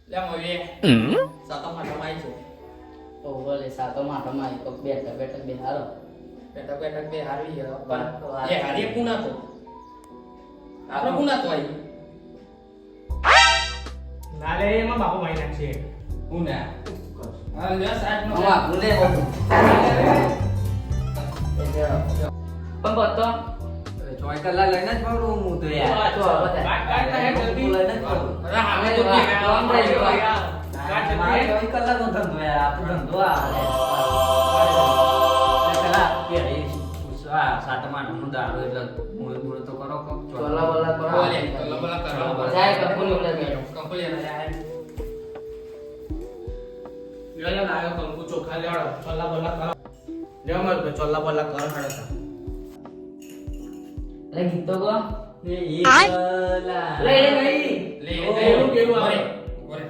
લે મોવી સાતો માટમાં આવી છું તો બોલે સાતો માટમાં એક બેઠક બેઠક બે હારો બેઠક બેઠક બે હારવી ગયો વાત પણ એ હારી કુના તો આપણે કુના તો આવી નાલે એમાં બાપુ મારી નાખશે કુના હા લે સાહેબ નો હા ભૂલે પણ બતો 6 કલાક લઈને જ ફરું હું તો યાર તો બધા કાટ હે જલ્દી લઈને જ ફરું અરે હવે તો કે કામ થઈ ગયું. કાટ મારે જલ્દી 6 કલાકનો ધંધો યાર આ તો ધંધો પેલા કે આ સાતમાં નું દારૂ એટલે મૂળ મૂળ તો કરો કો ચોલા બોલા કરો બોલે કલ્લા બોલા કરો જાય કંપની બોલે બેઠો કંપની ના જાય લ્યો લાયો કંકુ ચોખા લેડો ચોલ્લા બોલા કરો લ્યો મત ચોલ્લા બોલા કરો હડતા લે ગીતો ગો એ એકલા લે નહીં લે કેવું કેવું આવે? બોલે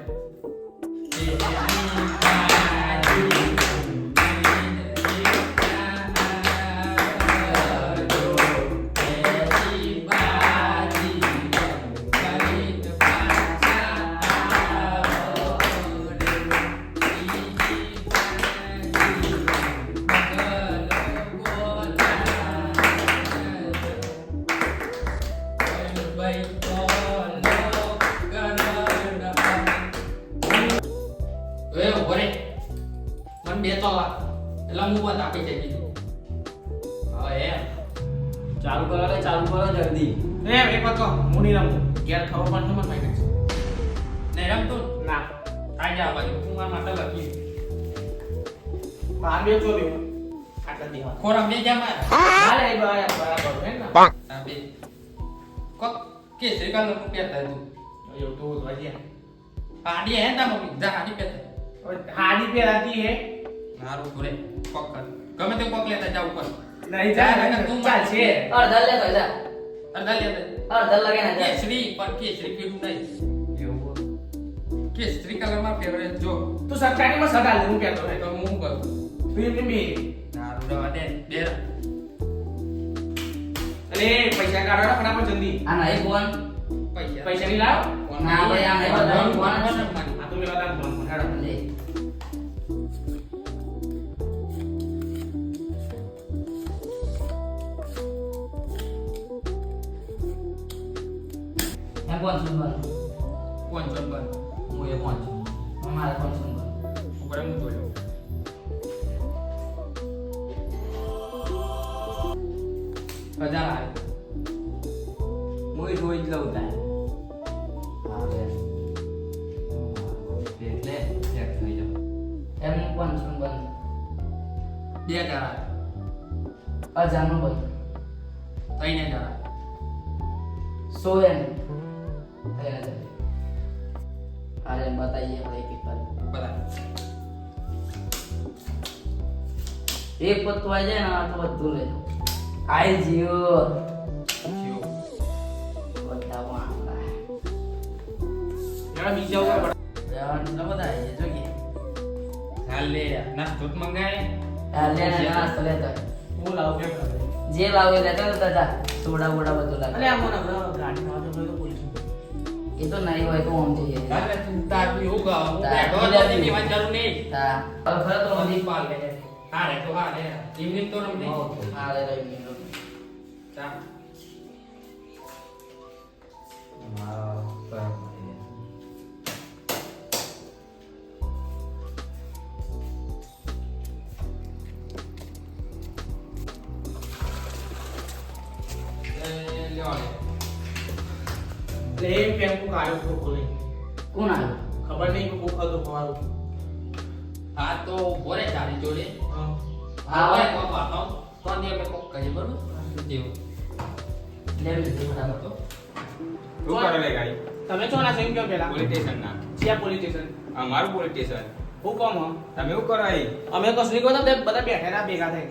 ચાલુ કરો જલ્દી એક વાત કહો મુની રમું ઘેર ખબર પણ છે મને મારી નાખશે નહીં રમતું ના આ જા બાજુ હું આ માટે લખી બહાર બે ચો લેવું આટલા દેવા ખોરાક બે જા માર ના લે બરાબર હે ને આ બે કોક કે શ્રીકાંત નું પેતા તું એવું તો વાજ્યા આડી હે ના મમ્મી જા આડી પેતા હાડી પહેરાતી હે મારું ઘરે કોક કર ગમે તે કોક લેતા જા ઉપર નહીં જા જા તું ચાલશે અડધા લે તો જા અડધા લે અડધા લગે ના જા કેસરી પણ કેસરી પીવું નહીં એવું કેસરી કલર માં ફેવરેટ જો તું સરકારીમાં સગા લે હું કહેતો હે તો હું કરું તું બી મારું દવા દે બે અરે પૈસા કાઢો ને ફટાફટ જલ્દી આ નહીં ફોન પૈસા પૈસા ની લાવ ના ભાઈ આ નહીં બધા ફોન આ તો મેલા ફોન હેડો લે એ ફોન સુન બન કોણ ચોર બન હું એ પહોંચ મારા ફોન સુન બન ઉપર હું જોયો હજાર આવે હું એ જોઈ જ લઉં તાર હા બે એટલે ચેક થઈ જાવ એમ ફોન સુન બન 2000 આવે અજાનો બન 3000 આવે 100 એમ થઈને જાય અરે बताइए આપણે એક એક વાર બધા એક પત્તું આવી જાય ને આ તો બધું લઈ લો આઈ જીઓ જીઓ બધા વાંગા યાર બીજા ઉપર જવાનું તો બધા આવી જાય જોઈએ હાલ લે નાસ્તો જ મંગાય આ લે ને નાસ્તો લેતો હોય. હું લાવ કે જે લાવે લેતો હોય દાદા સોડા બોડા બધું અરે લાગે આ મને હમણાં ગાડી માં તો પોલીસ એ તો નહીં હોય તો આમ જઈએ કાલે ચિંતા એવું ગા હું તા, બેઠો બીજા તો દી. દીવા જરૂર નહીં તા હવે ખરે તો તો મધી દીપ પાલ લે હા રે તો હા રે ઇવનિંગ તો રમ નહીં હા લે રહી ગયો ચા મારો પર લ્યો લે લે પેન કો કાયો તો ખોલે કોણ આવ્યું ખબર નહીં કે કોક હતો મારું હા તો બોરે તારી જોડે હા હા ઓય કોક વાતો તો ને અમે કોક કરીએ બરોબર જેવું લે લીધી બરાબર તો શું કરો લે ગાડી તમે છો ના સેમ કયો પેલા પોલીસ સ્ટેશન ના સિયા પોલીસ સ્ટેશન અમારું પોલીસ સ્ટેશન હું કોમ હો તમે શું કરો અહીં અમે કશું નહીં કરતા બધા બેઠા હતા ભેગા થઈ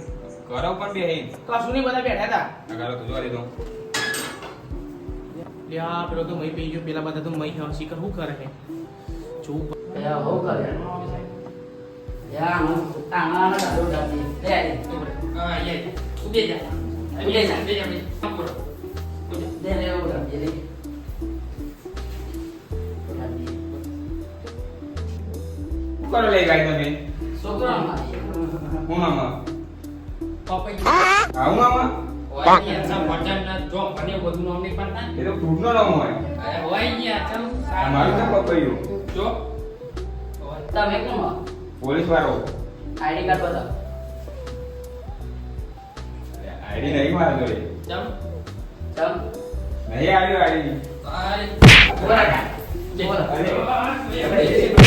કરો પણ બે અહીં કશું નહીં બધા બેઠા હતા અગારો તો જોવા દીધો લ્યા પેલો તો મય પી ગયો પેલા બધા તો મય હસી કર શું કરે છે જો એ હો કરે યા હું તાંગા ના દાડો દાદી લે આવી હા લે ઉબે જા ઉબે જા ઉબે જા ઉબે દે લે ઉડા દે લે કરો લઈ ગાય તમે છોકરા મારી હું આમાં પપૈયા આવું આમાં હોય ને અચ્છા પટન ના જો મને બધું નામ નહીં પડતા એ તો ફ્રૂટ નો નામ હોય અરે હોય ને અચ્છા મારું તો પપૈયું જો તમે કોણ પોલીસ વાળો આઈડી કાર્ડ બતાવો આઈડી નહીં મારા જોડે ચમ ચમ નહીં આવ્યો આઈડી તારી બોલા બોલા અરે એ